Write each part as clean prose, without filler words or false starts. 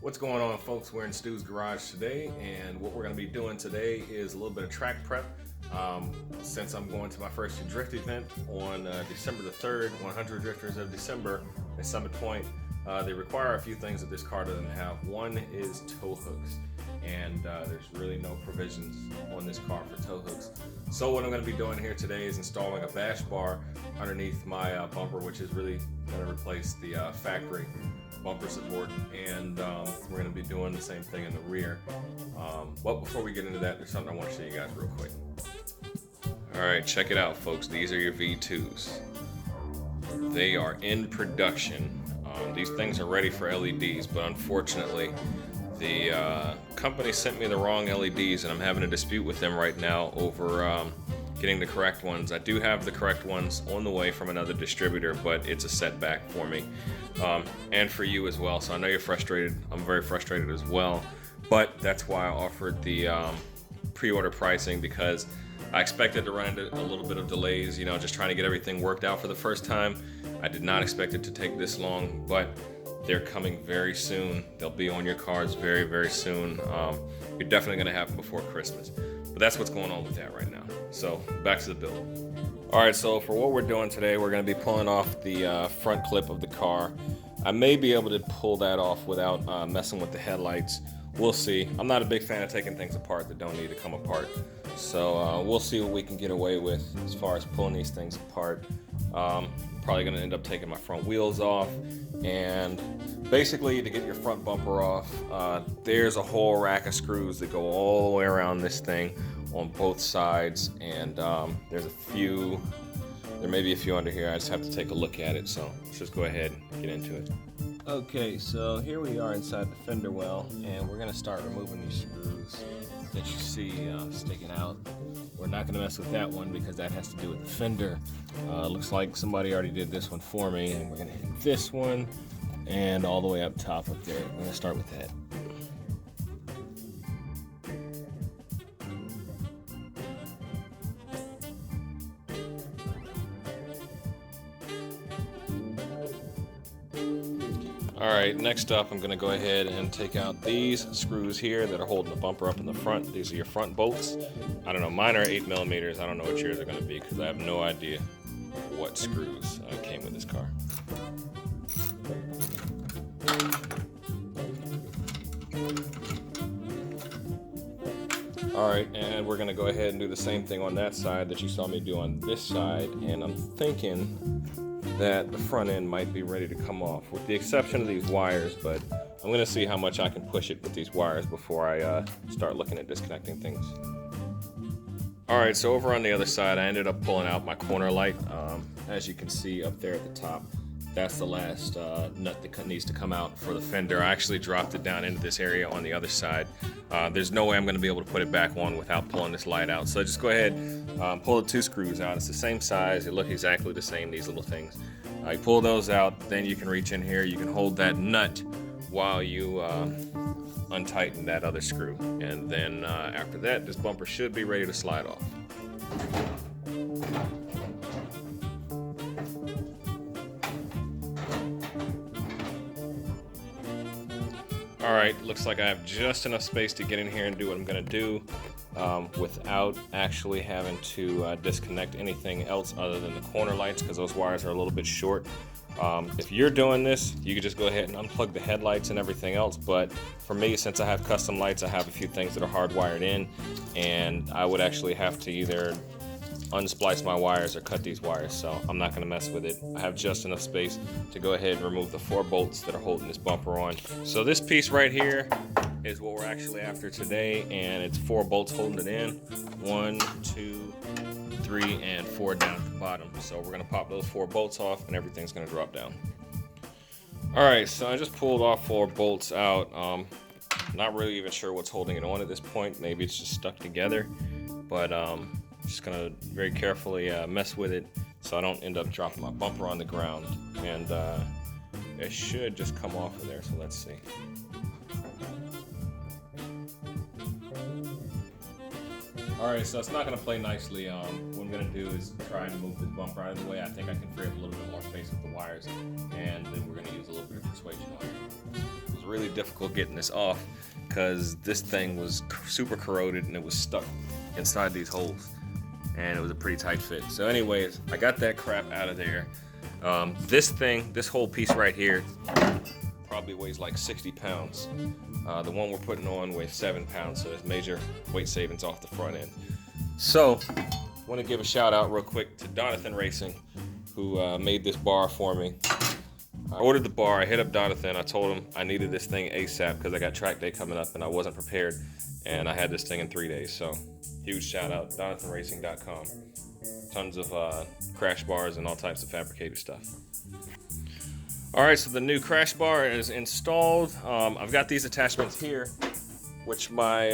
What's going on, folks? We're in Stu's garage today, and what we're going to be doing today is a little bit of track prep. Since I'm going to my first drift event on December the 3rd, 100 Drifters of December at Summit Point, they require a few things that this car doesn't have. One is tow hooks, and there's really no provisions on this car for tow hooks. So what I'm going to be doing here today is installing a bash bar underneath my bumper, which is really going to replace the factory bumper support, and we're going to be doing the same thing in the rear. But before we get into that, there's something I want to show you guys real quick. Alright, check it out, folks. These are your V2s. They are in production. These things are ready for LEDs, but unfortunately the company sent me the wrong LEDs, and I'm having a dispute with them right now over getting the correct ones. I do have the correct ones on the way from another distributor, but it's a setback for me and for you as well. So I know you're frustrated. I'm very frustrated as well, but that's why I offered the pre-order pricing, because I expected to run into a little bit of delays, you know, just trying to get everything worked out for the first time. I did not expect it to take this long, but they're coming very soon. They'll be on your cars very, very soon. You're definitely going to have them before Christmas. But that's what's going on with that right now. So back to the build. Alright, so for what we're doing today, we're going to be pulling off the front clip of the car. I may be able to pull that off without messing with the headlights. We'll see. I'm not a big fan of taking things apart that don't need to come apart. So we'll see what we can get away with as far as pulling these things apart. Probably going to end up taking my front wheels off, and basically to get your front bumper off, there's a whole rack of screws that go all the way around this thing on both sides, and there's a few, there may be a few under here. I just have to take a look at it, so let's just go ahead and get into it. Okay, so here we are inside the fender well, and we're going to start removing these screws that you see sticking out. We're not going to mess with that one because that has to do with the fender. Looks like somebody already did this one for me, and we're going to hit this one and all the way up top up there. We're going to start with that. Alright, next up I'm going to go ahead and take out these screws here that are holding the bumper up in the front. These are your front bolts. I don't know, mine are 8mm. I don't know what yours are going to be because I have no idea what screws came with this car. Alright, and we're going to go ahead and do the same thing on that side that you saw me do on this side, and I'm thinking that the front end might be ready to come off, with the exception of these wires, but I'm going to see how much I can push it with these wires before I start looking at disconnecting things. Alright, so over on the other side, I ended up pulling out my corner light. As you can see up there at the top, that's the last nut that needs to come out for the fender. I actually dropped it down into this area on the other side. There's no way I'm going to be able to put it back on without pulling this light out. So just go ahead, pull the two screws out. It's the same size. They look exactly the same, these little things. You pull those out, then you can reach in here. You can hold that nut while you untighten that other screw. And then after that, this bumper should be ready to slide off. Alright, looks like I have just enough space to get in here and do what I'm going to do without actually having to disconnect anything else other than the corner lights, because those wires are a little bit short. If you're doing this, you can just go ahead and unplug the headlights and everything else, but for me, since I have custom lights, I have a few things that are hardwired in, and I would actually have to either unsplice my wires or cut these wires, so I'm not going to mess with it. I have just enough space to go ahead and remove the 4 bolts that are holding this bumper on. So this piece right here is what we're actually after today, and it's 4 bolts holding it in. 1, 2, 3, and 4 down at the bottom. So we're going to pop those 4 bolts off, and everything's going to drop down. Alright, so I just pulled all 4 bolts out. Not really even sure what's holding it on at this point. Maybe it's just stuck together, but just gonna very carefully mess with it so I don't end up dropping my bumper on the ground, and it should just come off of there, so let's see. Alright, so it's not going to play nicely. What I'm going to do is try and move this bumper out of the way. I think I can free up a little bit more space with the wires, and then we're going to use a little bit of persuasion on it. It was really difficult getting this off because this thing was super corroded and it was stuck inside these holes, and it was a pretty tight fit. So anyways, I got that crap out of there. This whole piece right here probably weighs like 60 pounds. The one we're putting on weighs 7 pounds, so there's major weight savings off the front end. So I want to give a shout out real quick to Donathan Racing, who made this bar for me. I ordered the bar, I hit up Donathan, I told him I needed this thing ASAP because I got track day coming up and I wasn't prepared, and I had this thing in 3 days. So huge shout out, DonathanRacing.com. Tons of crash bars and all types of fabricated stuff. Alright, so the new crash bar is installed. I've got these attachments here, which my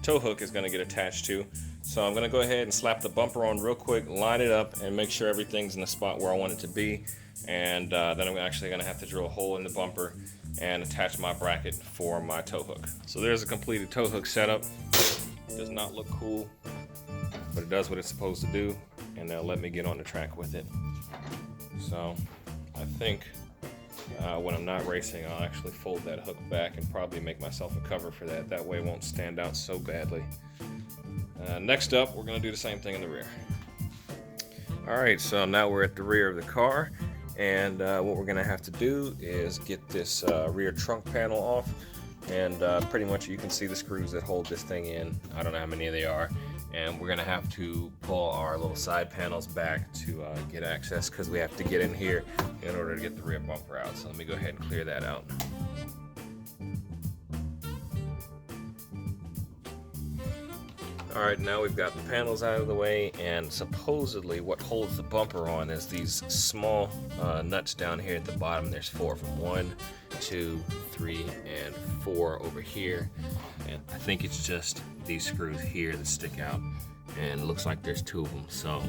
tow hook is going to get attached to. So I'm going to go ahead and slap the bumper on real quick, line it up, and make sure everything's in the spot where I want it to be. And then I'm actually going to have to drill a hole in the bumper and attach my bracket for my tow hook. So there's a completed tow hook setup. Does not look cool, but it does what it's supposed to do, and they'll let me get on the track with it. So I think when I'm not racing, I'll actually fold that hook back and probably make myself a cover for that. That way it won't stand out so badly. Next up, we're going to do the same thing in the rear. Alright, so now we're at the rear of the car, and what we're going to have to do is get this rear trunk panel off, and pretty much you can see the screws that hold this thing in. I don't know how many they are, and we're going to have to pull our little side panels back to get access, because we have to get in here in order to get the rear bumper out. So let me go ahead and clear that out. Alright, now we've got the panels out of the way, and supposedly what holds the bumper on is these small nuts down here at the bottom. There's 4 of them, 1, 2, 3, and 4 over here, and I think it's just these screws here that stick out, and it looks like there's 2 of them. So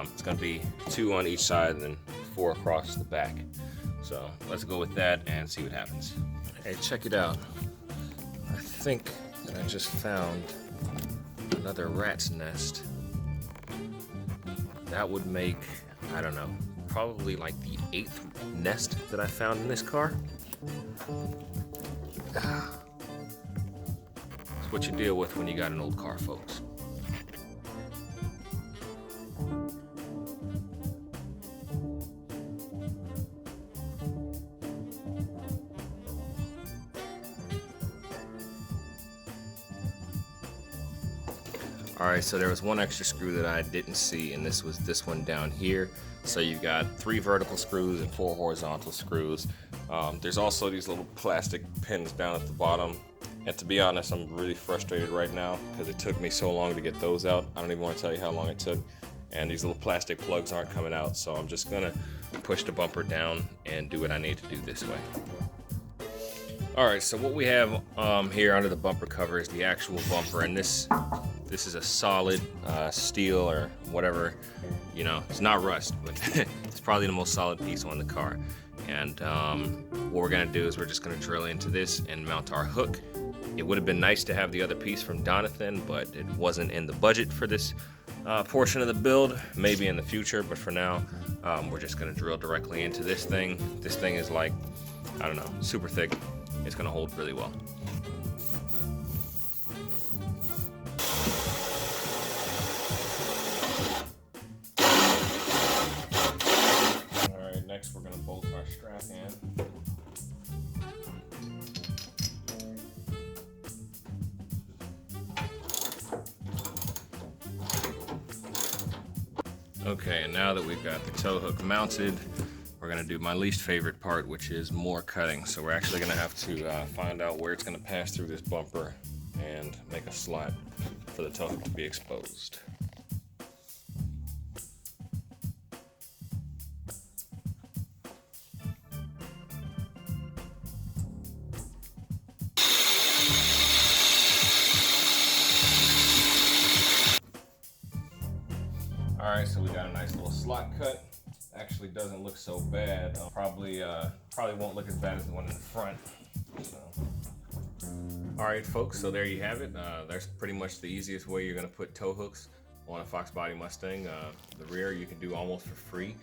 it's going to be 2 on each side and then 4 across the back. So let's go with that and see what happens. Hey, check it out. I think that I just found another rat's nest. That would make, I don't know, probably like the 8th nest that I found in this car. That's what you deal with when you got an old car, folks. Alright, so there was one extra screw that I didn't see, and this was this one down here. So you've got 3 vertical screws and 4 horizontal screws. There's also these little plastic pins down at the bottom. And to be honest, I'm really frustrated right now because it took me so long to get those out. I don't even want to tell you how long it took. And these little plastic plugs aren't coming out, so I'm just gonna push the bumper down and do what I need to do this way. Alright, so what we have here under the bumper cover is the actual bumper, and this is a solid steel or whatever, you know, it's not rust, but it's probably the most solid piece on the car. And what we're gonna do is we're just gonna drill into this and mount our hook. It would have been nice to have the other piece from Donathan, but it wasn't in the budget for this portion of the build. Maybe in the future, but for now, we're just gonna drill directly into this thing. This thing is like, I don't know, super thick. It's gonna hold really well. Alright, next we're gonna bolt our strap in. Okay, and now that we've got the tow hook mounted, we're gonna do my least favorite part, which is more cutting. So we're actually gonna have to find out where it's gonna pass through this bumper and make a slot for the tow hook to be exposed. Alright, so we got a nice little slot cut. Actually doesn't look so bad. Probably won't look as bad as the one in the front. So. Alright folks, so there you have it. That's pretty much the easiest way you're going to put tow hooks on a Foxbody Mustang. The rear you can do almost for free.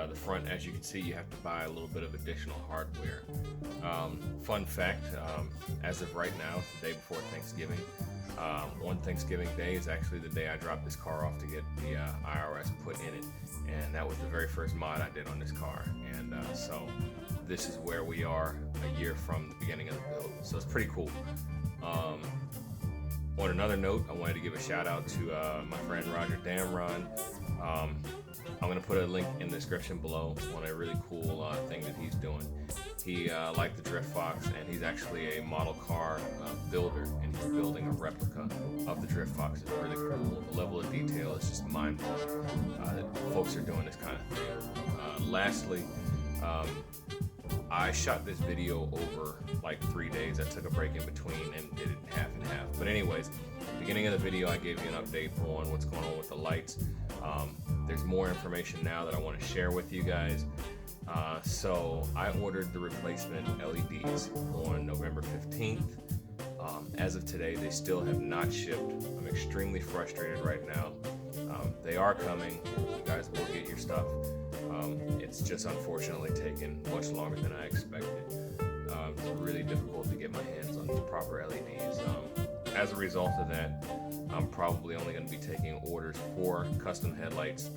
The front, as you can see, you have to buy a little bit of additional hardware. Fun fact, as of right now, it's the day before Thanksgiving. On Thanksgiving Day is actually the day I dropped this car off to get the IRS put in it, and that was the very first mod I did on this car. And so this is where we are a year from the beginning of the build, so it's pretty cool. On another note, I wanted to give a shout out to my friend Roger Damron. I'm going to put a link in the description below on a really cool thing that he's doing. He liked the Drift Fox, and he's actually a model car builder, and he's building a replica of the Drift Fox. It's really cool. The level of detail is just mind-blowing that folks are doing this kind of thing. Lastly, I shot this video over like 3 days. I took a break in between and did it half and half. But anyways, beginning of the video, I gave you an update on what's going on with the lights. There's more information now that I want to share with you guys. So I ordered the replacement LEDs on November 15th. As of today, they still have not shipped. I'm extremely frustrated right now. They are coming. You guys will get your stuff. It's just unfortunately taken much longer than I expected. It's really difficult to get my hands on the proper LEDs. As a result of that, I'm probably only going to be taking orders for custom headlights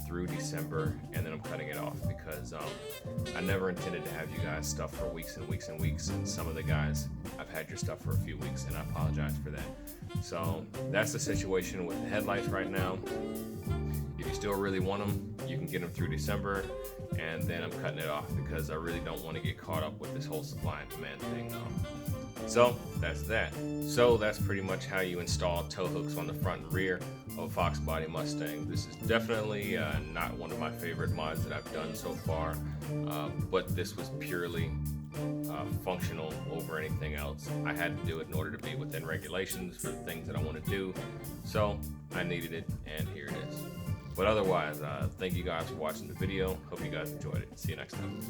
through December, and then I'm cutting it off because I never intended to have you guys stuff for weeks and weeks and weeks, and some of the guys, I've had your stuff for a few weeks, and I apologize for that. So that's the situation with the headlights right now. If you still really want them, you can get them through December, and then I'm cutting it off because I really don't want to get caught up with this whole supply and demand thing. So that's that. So that's pretty much how you install tow hooks on the front and rear of a Foxbody Mustang. This is definitely not one of my favorite mods that I've done so far, but this was purely functional over anything else. I had to do it in order to be within regulations for the things that I want to do, so I needed it, and here it is. But otherwise, thank you guys for watching the video. Hope you guys enjoyed it. See you next time.